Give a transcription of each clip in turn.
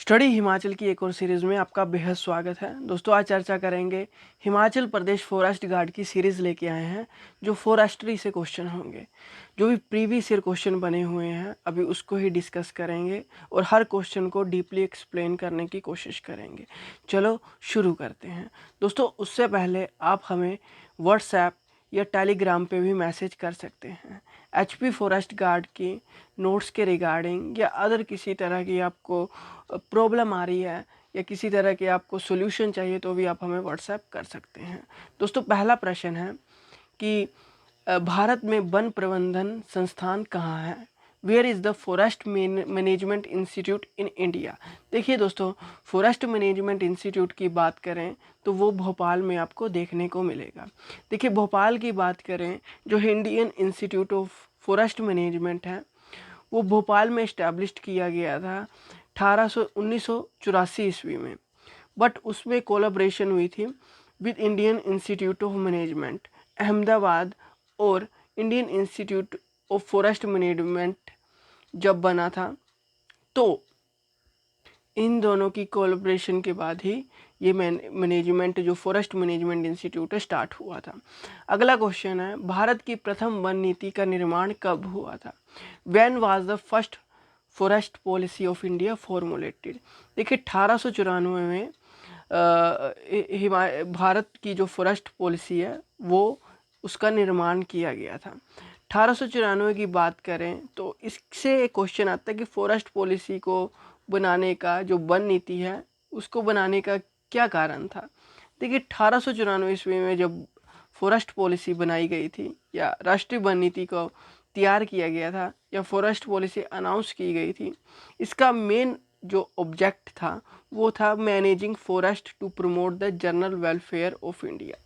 Study Himachal की एक और सीरीज़ में आपका बेहद स्वागत है। दोस्तों, आज चर्चा करेंगे हिमाचल प्रदेश फॉरेस्ट गार्ड की सीरीज़ लेके आए हैं, जो फॉरेस्ट्री से क्वेश्चन होंगे। जो भी प्रीवियस ईयर क्वेश्चन बने हुए हैं अभी उसको ही डिस्कस करेंगे और हर क्वेश्चन को डीपली एक्सप्लेन करने की कोशिश करेंगे। चलो शुरू करते हैं। दोस्तों, उससे पहले आप हमें व्हाट्सएप या टेलीग्राम पे भी मैसेज कर सकते हैं। एचपी फॉरेस्ट गार्ड की नोट्स के रिगार्डिंग या अदर किसी तरह की आपको प्रॉब्लम आ रही है या किसी तरह के आपको सॉल्यूशन चाहिए तो भी आप हमें व्हाट्सएप कर सकते हैं। दोस्तों, पहला प्रश्न है कि भारत में वन प्रबंधन संस्थान कहाँ है? Where is the forest management institute in India? देखिए दोस्तों, फॉरेस्ट मैनेजमेंट इंस्टीट्यूट की बात करें तो वो भोपाल में आपको देखने को मिलेगा। देखिए, भोपाल की बात करें, जो Indian Institute of Forest management है वो भोपाल में इस्टेब्लिश्ड किया गया था 1984 ईस्वी में। बट उसमें कोलैबोरेशन हुई थी with Indian Institute of Management Ahmedabad और Indian Institute of Forest Management जब बना था, तो इन दोनों की कोलैबोरेशन के बाद ही ये मैनेजमेंट जो फॉरेस्ट मैनेजमेंट इंस्टीट्यूट है स्टार्ट हुआ था। अगला क्वेश्चन है, भारत की प्रथम वन नीति का निर्माण कब हुआ था? When was the first forest policy of India formulated? देखिए, 1894 में भारत की जो फॉरेस्ट पॉलिसी है वो उसका निर्माण किया गया था। 1894 की बात करें तो इससे एक क्वेश्चन आता है कि फॉरेस्ट पॉलिसी को बनाने का, जो वन नीति है उसको बनाने का क्या कारण था। देखिए, 1894 ईस्वी में जब फॉरेस्ट पॉलिसी बनाई गई थी या राष्ट्रीय वन नीति को तैयार किया गया था या फॉरेस्ट पॉलिसी अनाउंस की गई थी, इसका मेन जो ऑब्जेक्ट था वो था managing forest to promote the general welfare of India.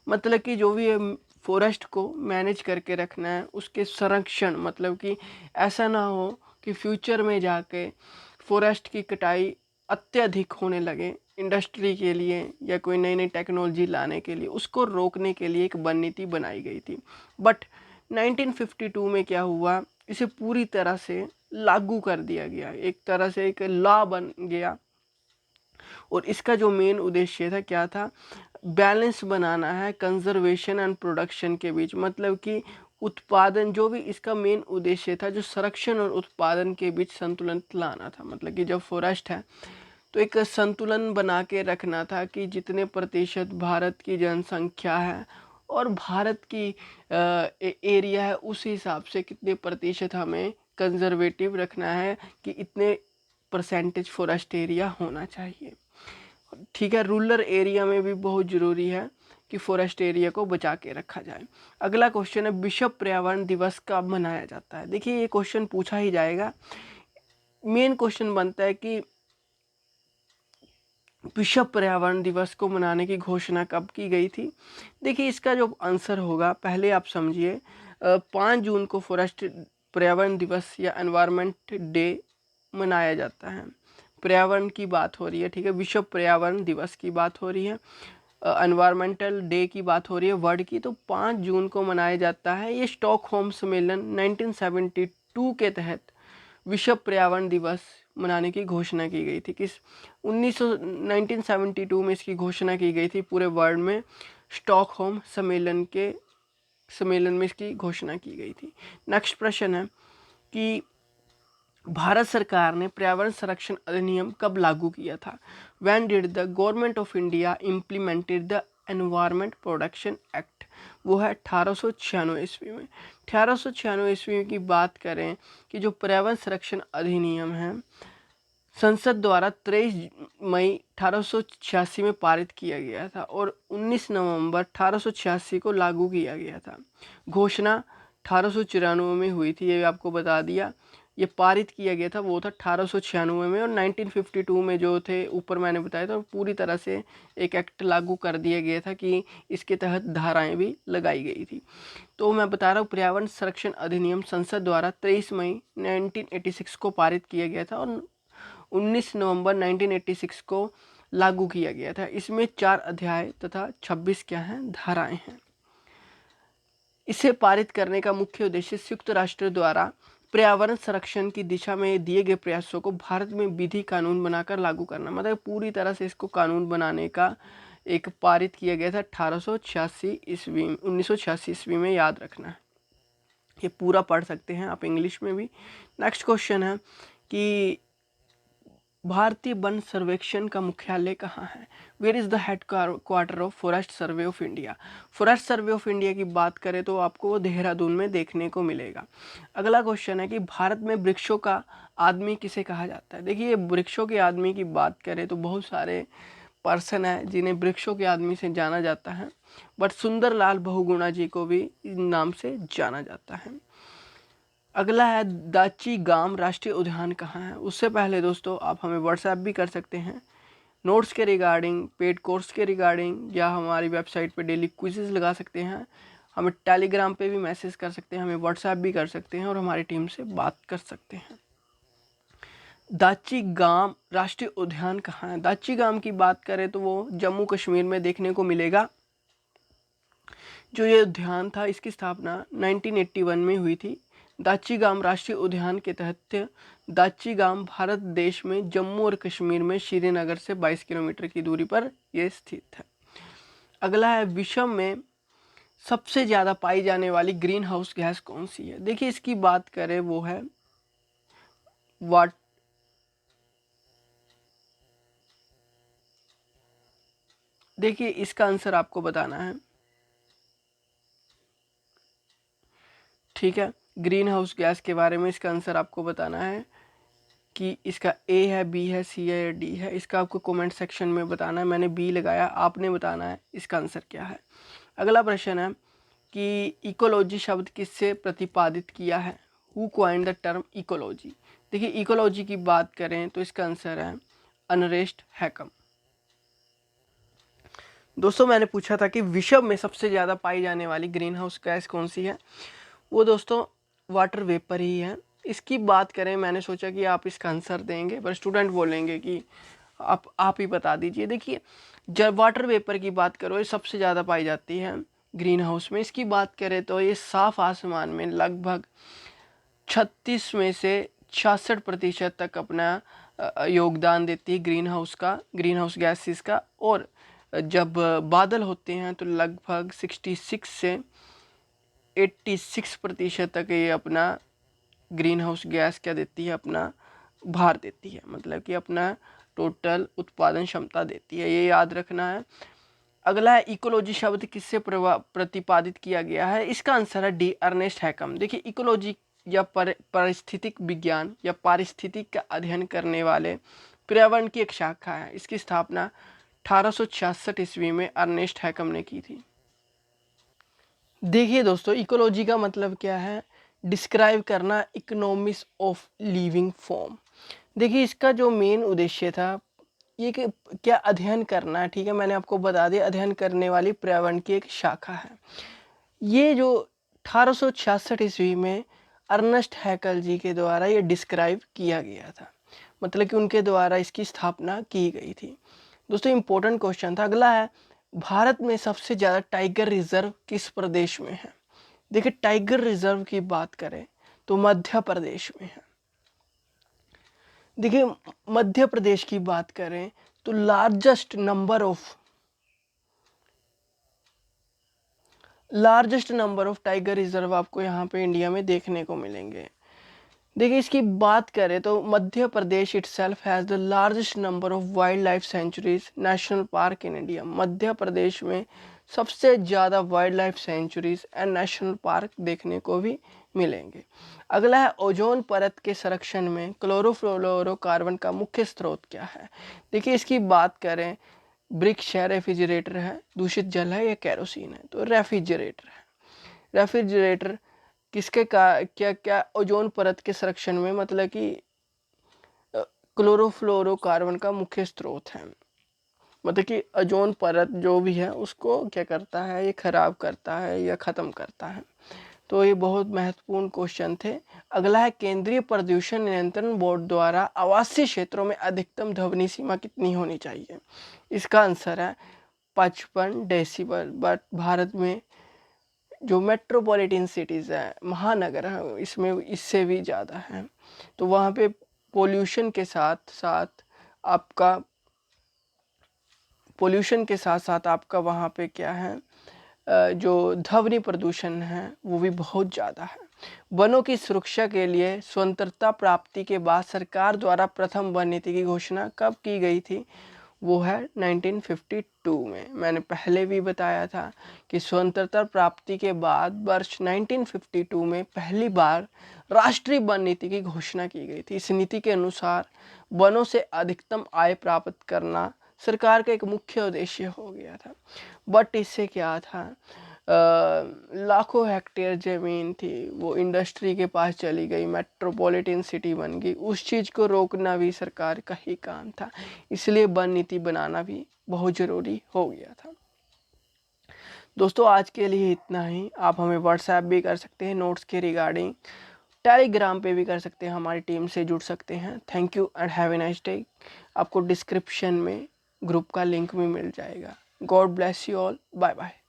मतलब कि जो भी फॉरेस्ट को मैनेज करके रखना है, उसके संरक्षण, मतलब कि ऐसा ना हो कि फ्यूचर में जाके फॉरेस्ट की कटाई अत्यधिक होने लगे इंडस्ट्री के लिए या कोई नई नई टेक्नोलॉजी लाने के लिए, उसको रोकने के लिए एक वन नीति बनाई गई थी। बट 1952 में क्या हुआ, इसे पूरी तरह से लागू कर दिया गया, एक तरह से एक लॉ बन गया। और इसका जो मेन उद्देश्य था क्या था, बैलेंस बनाना है कंजर्वेशन एंड प्रोडक्शन के बीच। मतलब कि उत्पादन, जो भी इसका मेन उद्देश्य था, जो संरक्षण और उत्पादन के बीच संतुलन लाना था। मतलब कि जब फॉरेस्ट है तो एक संतुलन बना के रखना था कि जितने प्रतिशत भारत की जनसंख्या है और भारत की एरिया है उस हिसाब से कितने प्रतिशत हमें कंजर्वेटिव रखना है कि इतने परसेंटेज फॉरेस्ट एरिया होना चाहिए। ठीक है, रूरल एरिया में भी बहुत ज़रूरी है कि फॉरेस्ट एरिया को बचा के रखा जाए। अगला क्वेश्चन है, विश्व पर्यावरण दिवस कब मनाया जाता है? देखिए, ये क्वेश्चन पूछा ही जाएगा। मेन क्वेश्चन बनता है कि विश्व पर्यावरण दिवस को मनाने की घोषणा कब की गई थी? देखिए, इसका जो आंसर होगा, पहले आप समझिए, 5 जून को फॉरेस्ट पर्यावरण दिवस या एनवायरनमेंट डे मनाया जाता है। पर्यावरण की बात हो रही है, ठीक है, विश्व पर्यावरण दिवस की बात हो रही है, एनवायरमेंटल डे की बात हो रही है वर्ल्ड की, तो 5 जून को मनाया जाता है। ये स्टॉकहोम सम्मेलन 1972 के तहत विश्व पर्यावरण दिवस मनाने की घोषणा की गई थी। 1972 में इसकी घोषणा की गई थी पूरे वर्ल्ड में। स्टॉकहोम सम्मेलन में इसकी घोषणा की गई थी। नेक्स्ट प्रश्न है कि भारत सरकार ने पर्यावरण संरक्षण अधिनियम कब लागू किया था? When did the government of India implemented the environment protection act? वो है 1896 ईस्वी में। 1896 ईस्वी की बात करें कि जो पर्यावरण संरक्षण अधिनियम है, संसद द्वारा 23 मई 1886 में पारित किया गया था और 19 नवंबर 1886 को लागू किया गया था। घोषणा 1894 में हुई थी, ये आपको बता दिया। ये पारित किया गया था वो था 1896 में, और 1952 में जो थे ऊपर मैंने बताया था, पूरी तरह से एक एक्ट लागू कर दिया गया था कि इसके तहत धाराएं भी लगाई गई थी। तो मैं बता रहा हूँ, पर्यावरण संरक्षण अधिनियम संसद द्वारा 23 मई 1986 को पारित किया गया था और 19 नवंबर 1986 को लागू किया गया था। इसमें 4 अध्याय तथा 26 क्या हैं, धाराएं हैं। इसे पारित करने का मुख्य उद्देश्य संयुक्त राष्ट्र द्वारा पर्यावरण संरक्षण की दिशा में दिए गए प्रयासों को भारत में विधि कानून बनाकर लागू करना, मतलब पूरी तरह से इसको कानून बनाने का एक पारित किया गया था 1886 ईस्वी 1986 ईस्वी में, याद रखना है। ये पूरा पढ़ सकते हैं आप इंग्लिश में भी। नेक्स्ट क्वेश्चन है कि भारतीय वन सर्वेक्षण का मुख्यालय कहाँ है? Where is the headquarter of forest survey of India? Forest survey of India की बात करें तो आपको वो देहरादून में देखने को मिलेगा। अगला क्वेश्चन है कि भारत में वृक्षों का आदमी किसे कहा जाता है? देखिए, वृक्षों के आदमी की बात करें तो बहुत सारे पर्सन है जिन्हें वृक्षों के आदमी से जाना जाता है, बट सुंदरलाल बहुगुणा जी को भी इस नाम से जाना जाता है। अगला है दाची गाम राष्ट्रीय उद्यान कहाँ है? उससे पहले दोस्तों आप हमें व्हाट्सएप भी कर सकते हैं नोट्स के रिगार्डिंग, पेड कोर्स के रिगार्डिंग, या हमारी वेबसाइट पे डेली क्विज़ेस लगा सकते हैं। हमें टेलीग्राम पे भी मैसेज कर सकते हैं, हमें व्हाट्सएप भी कर सकते हैं और हमारी टीम से बात कर सकते हैं। दाची गाम राष्ट्रीय उद्यान कहाँ है? दाची गाम की बात करें तो वो जम्मू कश्मीर में देखने को मिलेगा। जो ये उद्यान था इसकी स्थापना 1981 में हुई थी। दाची गाम राष्ट्रीय उद्यान के तहत दाची गाम भारत देश में जम्मू और कश्मीर में श्रीनगर से 22 किलोमीटर की दूरी पर यह स्थित है। अगला है विश्व में सबसे ज़्यादा पाई जाने वाली ग्रीन हाउस गैस कौन सी है? देखिए, इसकी बात करें वो है वाट देखिए, इसका आंसर आपको बताना है, ठीक है। ग्रीन हाउस गैस के बारे में इसका आंसर आपको बताना है कि इसका ए है, बी है, सी है या डी है। इसका आपको कमेंट सेक्शन में बताना है। मैंने बी लगाया, आपने बताना है इसका आंसर क्या है। अगला प्रश्न है कि इकोलॉजी शब्द किससे प्रतिपादित किया है? Who coined the term ecology? देखिए, इकोलॉजी की बात करें तो इसका आंसर है अर्नेस्ट हैकम। दोस्तों, मैंने पूछा था कि विश्व में सबसे ज़्यादा पाई जाने वाली ग्रीन हाउस गैस कौन सी है? वो दोस्तों वाटर वेपर ही है। इसकी बात करें, मैंने सोचा कि आप इसका आंसर देंगे, पर स्टूडेंट बोलेंगे कि आप ही बता दीजिए। देखिए, जब वाटर वेपर की बात करो, ये सबसे ज़्यादा पाई जाती है ग्रीन हाउस में। इसकी बात करें तो ये साफ आसमान में लगभग 36 में से 66% तक अपना योगदान देती है ग्रीन हाउस गैसेस का। और जब बादल होते हैं तो लगभग 66 से 86% तक ये अपना ग्रीन हाउस गैस क्या देती है, अपना भार देती है, मतलब कि अपना टोटल उत्पादन क्षमता देती है, ये याद रखना है। अगला है इकोलॉजी शब्द किससे प्रतिपादित किया गया है? इसका आंसर है डी, अर्नेस्ट हैकम। देखिए, इकोलॉजी या पारिस्थितिक विज्ञान या पारिस्थितिक का अध्ययन करने वाले पर्यावरण की एक शाखा है। इसकी स्थापना 1866 ईस्वी में अर्नेस्ट हैकम ने की थी। देखिए दोस्तों, इकोलॉजी का मतलब क्या है? डिस्क्राइब करना इकोनॉमिक्स ऑफ लिविंग फॉर्म। देखिए, इसका जो मेन उद्देश्य था ये कि क्या अध्ययन करना है, ठीक है। मैंने आपको बता दिया, अध्ययन करने वाली पर्यावरण की एक शाखा है। ये जो 1866 ईस्वी में अर्नेस्ट हैकल जी के द्वारा ये डिस्क्राइब किया गया था, मतलब कि उनके द्वारा इसकी स्थापना की गई थी। दोस्तों, इम्पोर्टेंट क्वेश्चन था। अगला है भारत में सबसे ज़्यादा टाइगर रिजर्व किस प्रदेश में है? देखिए, टाइगर रिजर्व की बात करें तो मध्य प्रदेश में है। देखिए, मध्य प्रदेश की बात करें तो largest number of tiger reserve आपको यहाँ पे इंडिया में देखने को मिलेंगे। देखिए, इसकी बात करें तो Madhya Pradesh itself has the largest number of wild life sanctuaries national park in India. Madhya Pradesh में सबसे ज़्यादा wild life sanctuaries and national park देखने को भी मिलेंगे। अगला है ओजोन परत के संरक्षण में क्लोरोफ्लोरोकार्बन का मुख्य स्रोत क्या है? देखिए, इसकी बात करें, ब्रिक्स है, रेफ्रिजरेटर है, दूषित जल है या केरोसिन है? तो रेफ्रिजरेटर है। रेफ्रिजरेटर किसके का क्या क्या ओजोन परत के संरक्षण में, मतलब कि क्लोरोफ्लोरोकार्बन का मुख्य स्रोत है। मतलब कि ओजोन परत जो भी है उसको क्या करता है, ये खराब करता है या ख़त्म करता है। तो ये बहुत महत्वपूर्ण क्वेश्चन थे। अगला है केंद्रीय प्रदूषण नियंत्रण बोर्ड द्वारा आवासीय क्षेत्रों में अधिकतम ध्वनि सीमा कितनी होनी चाहिए? इसका आंसर है 55 डेसिबल। बट भारत में जो मेट्रोपॉलिटन सिटीज़ हैं, महानगर हैं, इसमें इससे भी ज़्यादा हैं। तो वहाँ पे पोल्यूशन के साथ साथ आपका वहाँ पे क्या है, जो ध्वनि प्रदूषण है वो भी बहुत ज़्यादा है। वनों की सुरक्षा के लिए स्वतंत्रता प्राप्ति के बाद सरकार द्वारा प्रथम वन नीति की घोषणा कब की गई थी? वो है 1952 में। मैंने पहले भी बताया था कि स्वतंत्रता प्राप्ति के बाद वर्ष 1952 में पहली बार राष्ट्रीय वन नीति की घोषणा की गई थी। इस नीति के अनुसार वनों से अधिकतम आय प्राप्त करना सरकार का एक मुख्य उद्देश्य हो गया था। बट इससे क्या था, लाखों हेक्टेयर ज़मीन थी वो इंडस्ट्री के पास चली गई, मेट्रोपॉलिटन सिटी बन गई। उस चीज़ को रोकना भी सरकार का ही काम था, इसलिए वन नीति बनाना भी बहुत ज़रूरी हो गया था। दोस्तों आज के लिए इतना ही। आप हमें व्हाट्सएप भी कर सकते हैं नोट्स के रिगार्डिंग, टेलीग्राम पे भी कर सकते हैं, हमारी टीम से जुड़ सकते हैं। Thank you and have a nice day. आपको डिस्क्रिप्शन में ग्रुप का लिंक भी मिल जाएगा। God bless you all. Bye bye.